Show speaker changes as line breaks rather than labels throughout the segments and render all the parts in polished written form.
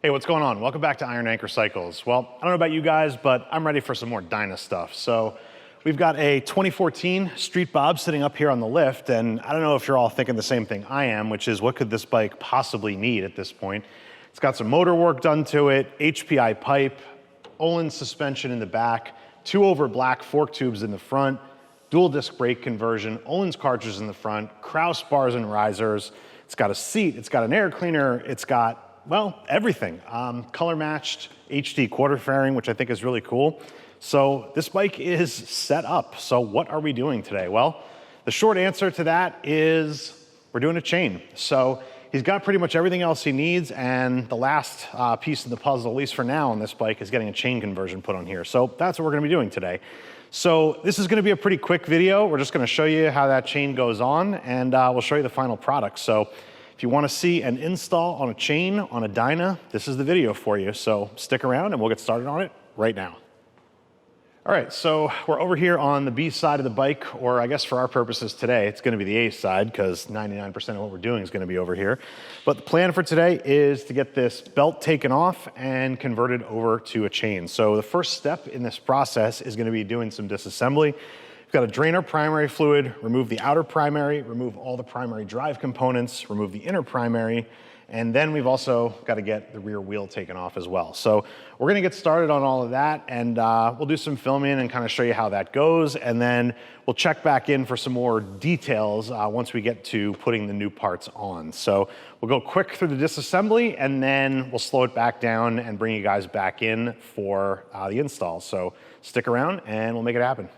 Hey, what's going on? Welcome back to Iron Anchor Cycles. Well, I don't know about you guys, but I'm ready for some more Dyna stuff. So we've got a 2014 Street Bob sitting up here on the lift, and I don't know if you're all thinking the same thing I am, which is what could this bike possibly need at this point? It's got some motor work done to it, HPI pipe, Ohlins suspension in the back, 2 over black fork tubes in the front, dual disc brake conversion, Ohlins cartridges in the front, Kraus bars and risers. It's got a seat, it's got an air cleaner, it's got, well, everything. Color matched HD quarter fairing, which I think is really cool. So this bike is set up. So what are we doing today? Well, the short answer to that is we're doing a chain. So he's got pretty much everything else he needs, and the last piece of the puzzle, at least for now on this bike, is getting a chain conversion put on here. So that's what we're gonna be doing today. So this is gonna be a pretty quick video. We're just gonna show you how that chain goes on, and we'll show you the final product. So if you want to see an install on a chain on a Dyna, this is the video for you. So stick around and we'll get started on it right now. All right, so we're over here on the B side of the bike, or I guess for our purposes today, it's going to be the A side because 99% of what we're doing is going to be over here. But the plan for today is to get this belt taken off and converted over to a chain. So the first step in this process is going to be doing some disassembly. We've got to drain our primary fluid, remove the outer primary, remove all the primary drive components, remove the inner primary, and then we've also got to get the rear wheel taken off as well. So we're going to get started on all of that, and we'll do some filming and kind of show you how that goes, and then we'll check back in for some more details once we get to putting the new parts on. So we'll go quick through the disassembly, and then we'll slow it back down and bring you guys back in for the install. So stick around and we'll make it happen.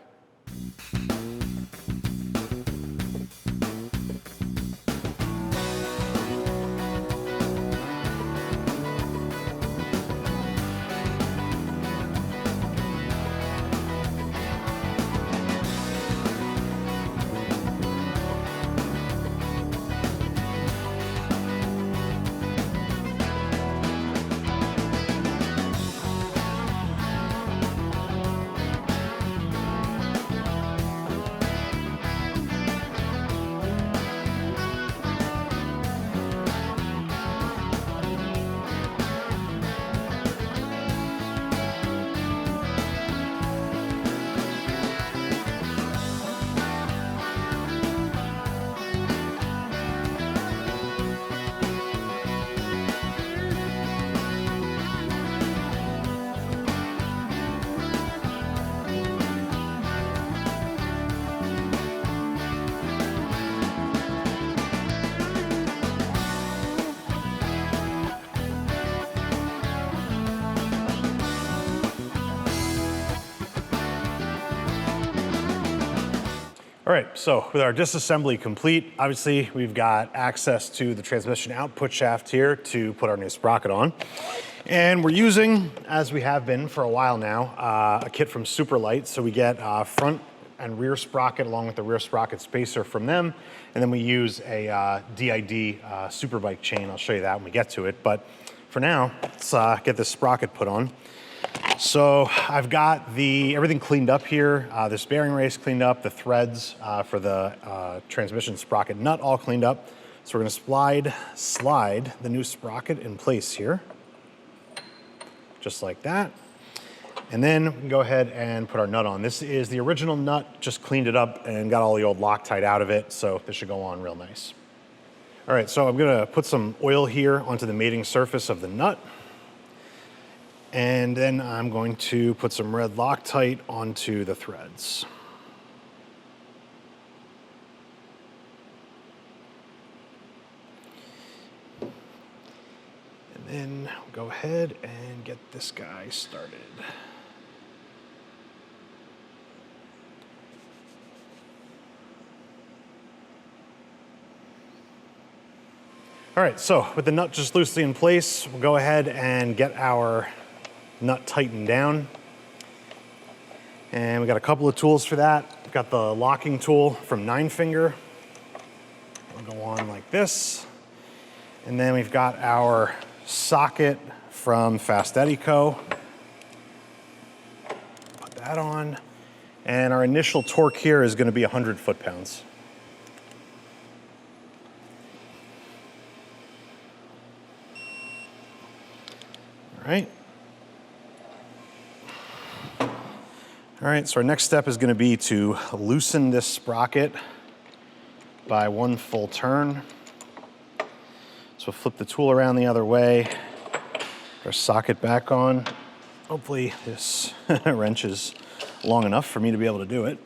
All right, so with our disassembly complete, obviously we've got access to the transmission output shaft here to put our new sprocket on. And we're using, as we have been for a while now, a kit from Superlight. So we get front and rear sprocket along with the rear sprocket spacer from them. And then we use a DID Superbike chain. I'll show you that when we get to it. But for now, let's get this sprocket put on. So I've got everything cleaned up here. This bearing race cleaned up, the threads for the transmission sprocket nut all cleaned up. So we're gonna slide the new sprocket in place here, just like that. And then we can go ahead and put our nut on. This is the original nut, just cleaned it up and got all the old Loctite out of it, so this should go on real nice. All right, so I'm gonna put some oil here onto the mating surface of the nut. And then I'm going to put some red Loctite onto the threads. And then go ahead and get this guy started. All right, so with the nut just loosely in place, we'll go ahead and get our nut tightened down. And we got a couple of tools for that. We've got the locking tool from 9-finger. It'll go on like this. And then we've got our socket from Fast Eddie Co. Put that on. And our initial torque here is going to be 100 foot-pounds. right. All right, so our next step is going to be to loosen this sprocket by 1 full turn. So we'll flip the tool around the other way, put our socket back on. Hopefully this wrench is long enough for me to be able to do it.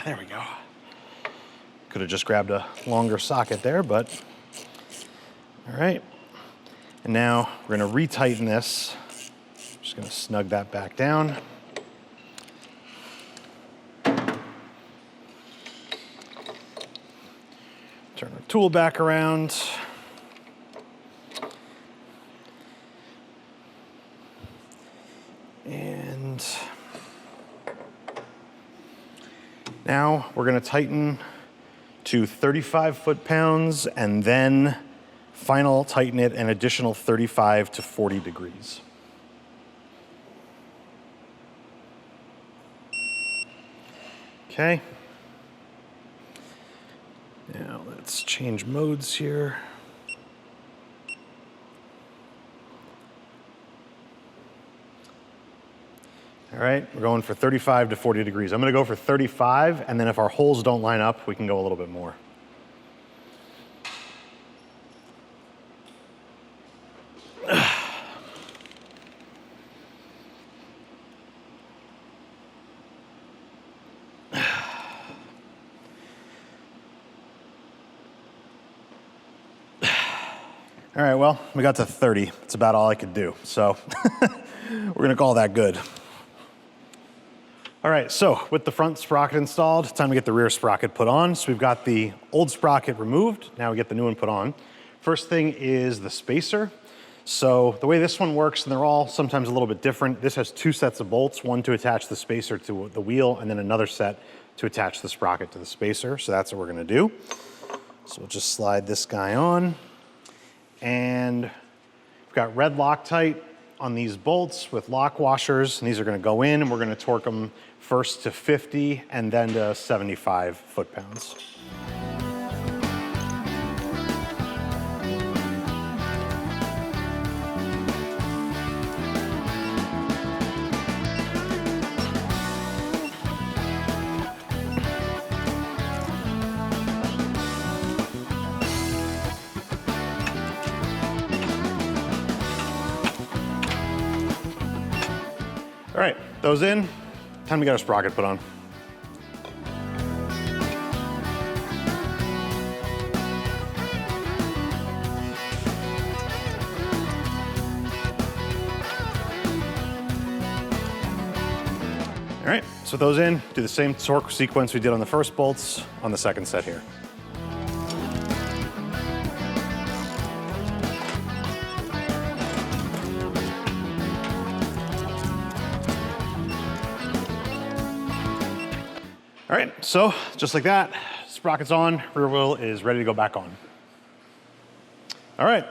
There we go. Could have just grabbed a longer socket there, but all right. And now we're going to retighten this. Just going to snug that back down. Turn our tool back around. And now we're going to tighten to 35 foot-pounds and then final tighten it an additional 35 to 40 degrees. Okay. Now let's change modes here. All right, we're going for 35 to 40 degrees. I'm going to go for 35, and then if our holes don't line up, we can go a little bit more. All right, well, we got to 30. It's about all I could do, so we're going to call that good. All right, so with the front sprocket installed, it's time to get the rear sprocket put on. So we've got the old sprocket removed. Now we get the new one put on. First thing is the spacer. So the way this one works, and they're all sometimes a little bit different, this has 2 sets of bolts, one to attach the spacer to the wheel, and then another set to attach the sprocket to the spacer. So that's what we're going to do. So we'll just slide this guy on. And we've got red Loctite on these bolts with lock washers, and these are going to go in, and we're going to torque them first to 50 and then to 75 foot-pounds. All right, those in, time to get our sprocket put on. All right, so with those in, do the same torque sequence we did on the first bolts on the second set here. All right, so just like that, sprocket's on, rear wheel is ready to go back on. All right,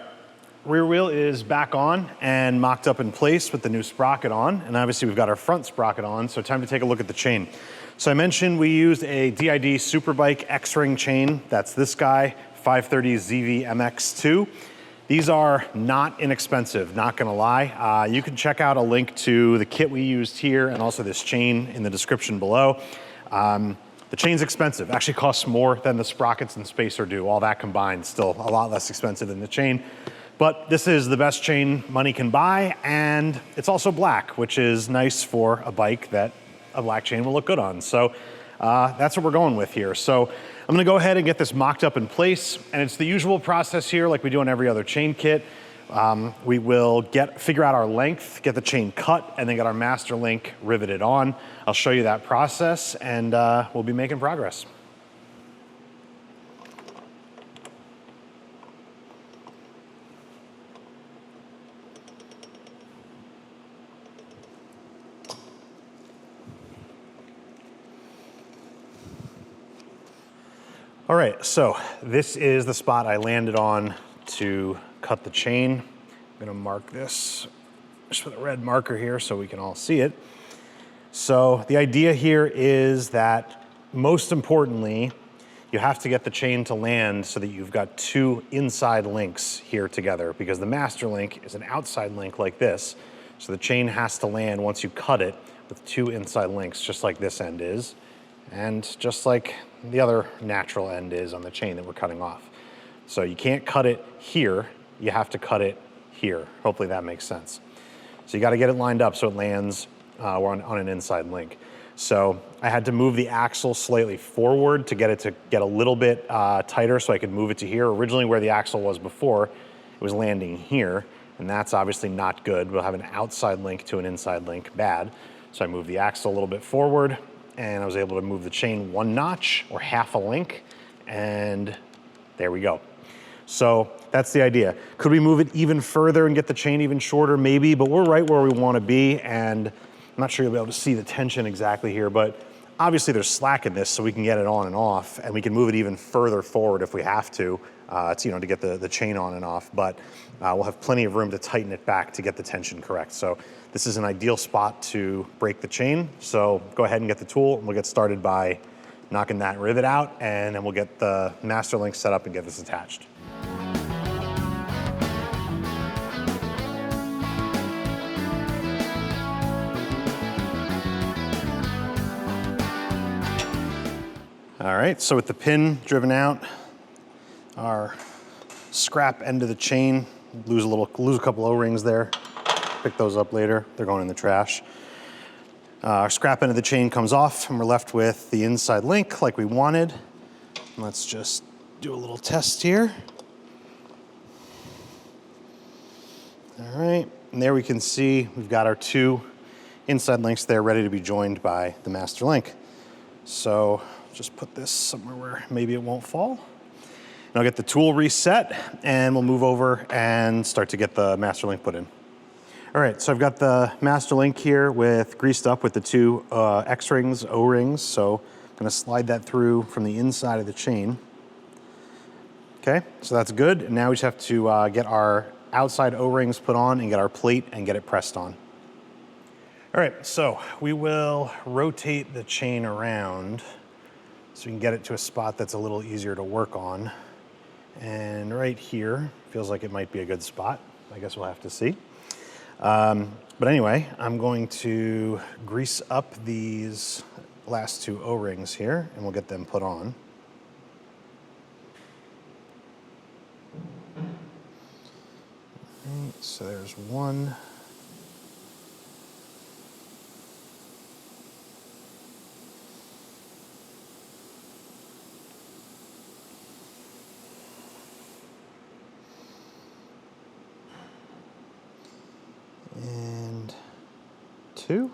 rear wheel is back on and mocked up in place with the new sprocket on, and obviously we've got our front sprocket on, so time to take a look at the chain. So I mentioned we used a DID Superbike X-Ring chain. That's this guy, 530 ZV MX2. These are not inexpensive, not gonna lie. You can check out a link to the kit we used here and also this chain in the description below. The chain's expensive, actually costs more than the sprockets and spacer do. All that combined, still a lot less expensive than the chain. But this is the best chain money can buy, and it's also black, which is nice for a bike that a black chain will look good on. So that's what we're going with here. So I'm gonna go ahead and get this mocked up in place, and it's the usual process here like we do on every other chain kit. We will figure out our length, get the chain cut, and then get our master link riveted on. I'll show you that process, and we'll be making progress. All right, so this is the spot I landed on to cut the chain. I'm gonna mark this just with a red marker here so we can all see it. So the idea here is that most importantly, you you have to get the chain to land so that you've got two inside links here together, because the master link is an outside link like this. So the chain has to land once you cut it with two inside links, just like this end is, and just like the other natural end is on the chain that we're cutting off. So you can't cut it here, you have to cut it here. Hopefully that makes sense. So you gotta get it lined up so it lands on an inside link. So I had to move the axle slightly forward to get it to get a little bit tighter so I could move it to here. Originally where the axle was before, it was landing here, and that's obviously not good. We'll have an outside link to an inside link, bad. So I moved the axle a little bit forward, and I was able to move the chain one notch or half a link, and there we go. So that's the idea. Could we move it even further and get the chain even shorter? Maybe, but we're right where we want to be, and I'm not sure you'll be able to see the tension exactly here, but obviously there's slack in this, so we can get it on and off, and we can move it even further forward if we have to, to get the chain on and off, but we'll have plenty of room to tighten it back to get the tension correct. So this is an ideal spot to break the chain. So go ahead and get the tool, and we'll get started by knocking that rivet out, and then we'll get the master link set up and get this attached. All right, so with the pin driven out, our scrap end of the chain, lose a couple O-rings there. Pick those up later, they're going in the trash. Our scrap end of the chain comes off, and we're left with the inside link like we wanted. Let's just do a little test here. All right, and there we can see we've got our two inside links there ready to be joined by the master link. So just put this somewhere where maybe it won't fall. And I'll get the tool reset, and we'll move over and start to get the master link put in. All right, so I've got the master link here greased up with the two X-rings, O-rings. So I'm gonna slide that through from the inside of the chain. Okay, so that's good. And now we just have to get our outside O-rings put on and get our plate and get it pressed on. All right, so we will rotate the chain around so we can get it to a spot that's a little easier to work on. And right here feels like it might be a good spot. I guess we'll have to see. But anyway, I'm going to grease up these last two O-rings here, and we'll get them put on. All right, so there's one. And two.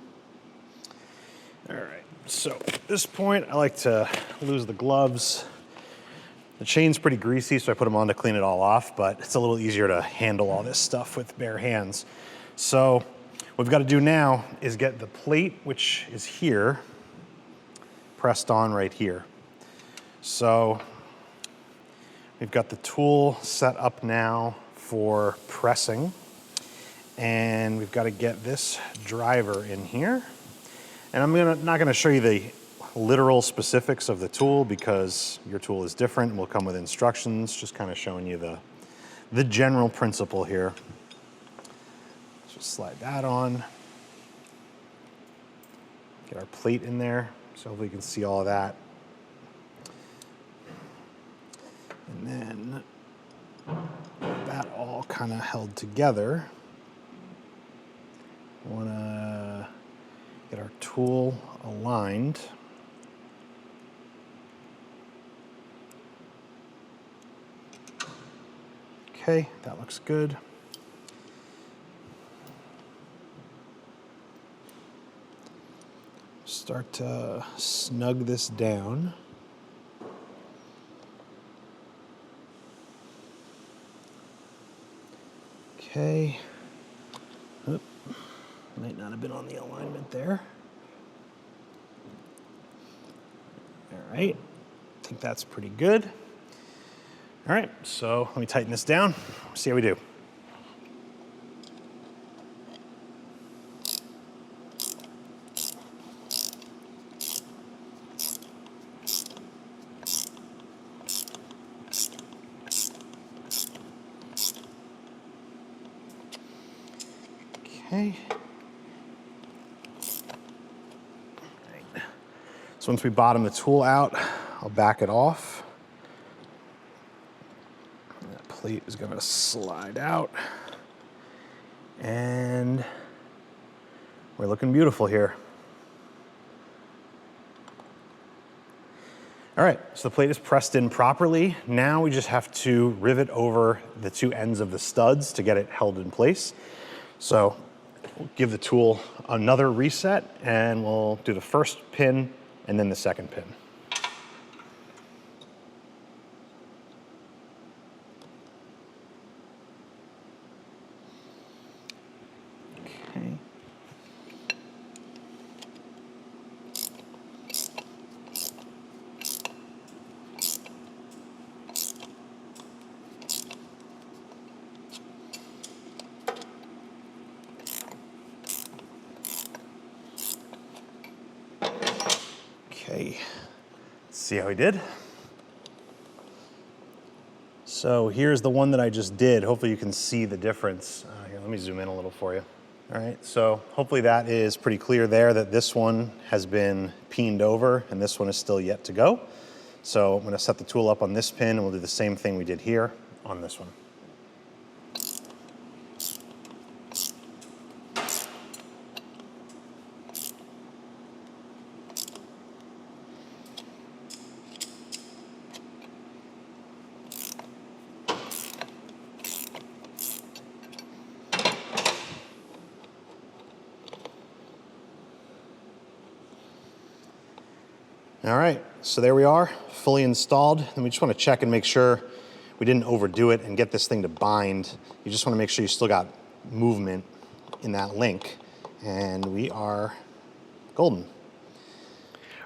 All right, so at this point, I like to lose the gloves. The chain's pretty greasy, so I put them on to clean it all off, but it's a little easier to handle all this stuff with bare hands. So what we've got to do now is get the plate, which is here, pressed on right here. So we've got the tool set up now for pressing. And we've got to get this driver in here. And I'm not gonna show you the literal specifics of the tool because your tool is different and will come with instructions, just kind of showing you the general principle here. Let's just slide that on. Get our plate in there, so hopefully you can see all of that. And then with that all kind of held together, we want to get our tool aligned. Okay, that looks good. Start to snug this down. Okay. Oop. Might not have been on the alignment there. All right, I think that's pretty good. All right, so let me tighten this down, see how we do. Okay. Right. So once we bottom the tool out, I'll back it off. That plate is going to slide out. And we're looking beautiful here. All right, so the plate is pressed in properly. Now we just have to rivet over the two ends of the studs to get it held in place. So we'll give the tool another reset and we'll do the first pin and then the second pin. Okay. Okay, let's see how he did. So here's the one that I just did. Hopefully you can see the difference. Here, let me zoom in a little for you. All right, so hopefully that is pretty clear there that this one has been peened over and this one is still yet to go. So I'm gonna set the tool up on this pin and we'll do the same thing we did here on this one. All right, so there we are, fully installed. And we just want to check and make sure we didn't overdo it and get this thing to bind. You just want to make sure you still got movement in that link. And we are golden. All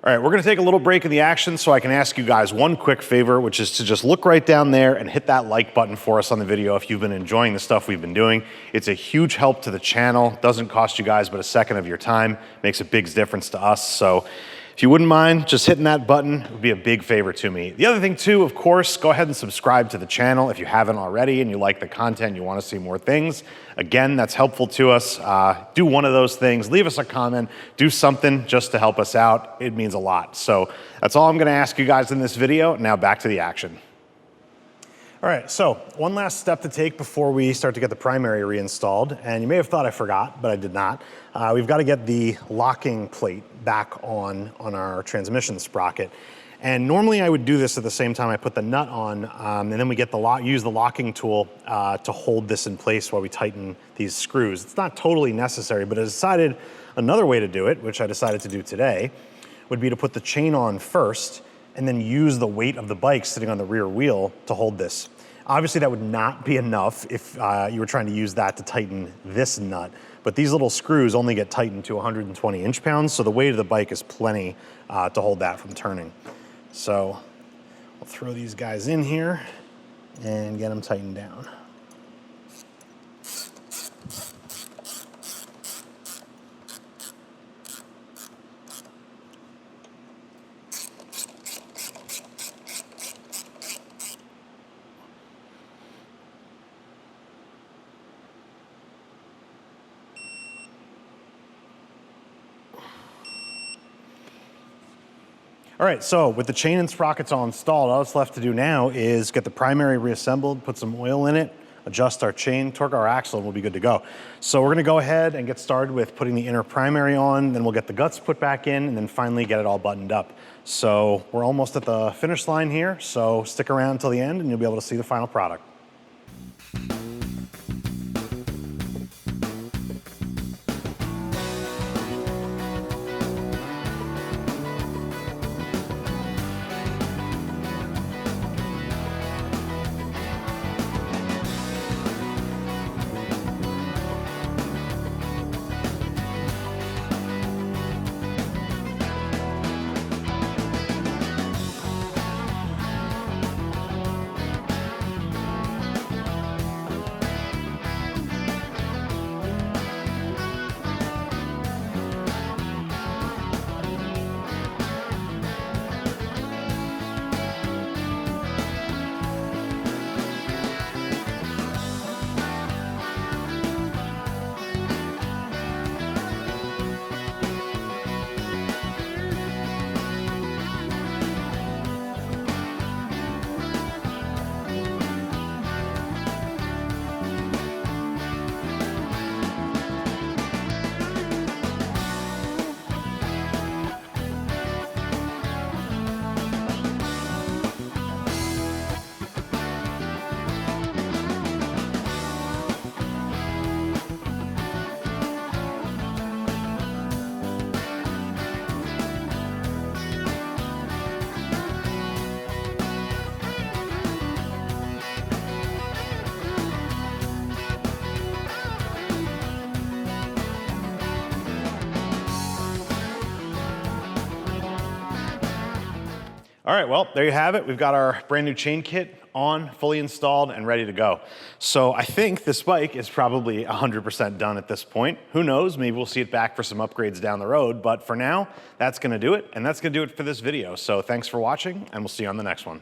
right, we're gonna take a little break in the action so I can ask you guys one quick favor, which is to just look right down there and hit that like button for us on the video if you've been enjoying the stuff we've been doing. It's a huge help to the channel. Doesn't cost you guys but a second of your time. Makes a big difference to us. So if you wouldn't mind just hitting that button, it would be a big favor to me. The other thing too, of course, go ahead and subscribe to the channel if you haven't already and you like the content, you want to see more things. Again, that's helpful to us. Do one of those things, leave us a comment, do something just to help us out. It means a lot. So that's all I'm going to ask you guys in this video. Now back to the action. All right, so one last step to take before we start to get the primary reinstalled, and you may have thought I forgot, but I did not. We've got to get the locking plate back on our transmission sprocket. And normally I would do this at the same time I put the nut on, and then we get use the locking tool to hold this in place while we tighten these screws. It's not totally necessary, but I decided another way to do it, which I decided to do today, would be to put the chain on first and then use the weight of the bike sitting on the rear wheel to hold this. Obviously that would not be enough if you were trying to use that to tighten this nut, but these little screws only get tightened to 120 inch-pounds, so the weight of the bike is plenty to hold that from turning. So I'll throw these guys in here and get them tightened down. All right, so with the chain and sprockets all installed, all that's left to do now is get the primary reassembled, put some oil in it, adjust our chain, torque our axle, and we'll be good to go. So we're gonna go ahead and get started with putting the inner primary on, then we'll get the guts put back in, and then finally get it all buttoned up. So we're almost at the finish line here, so stick around until the end and you'll be able to see the final product. All right, well, there you have it. We've got our brand new chain kit on, fully installed and ready to go. So I think this bike is probably 100% done at this point. Who knows, maybe we'll see it back for some upgrades down the road, but for now, that's gonna do it, and that's gonna do it for this video. So thanks for watching, and we'll see you on the next one.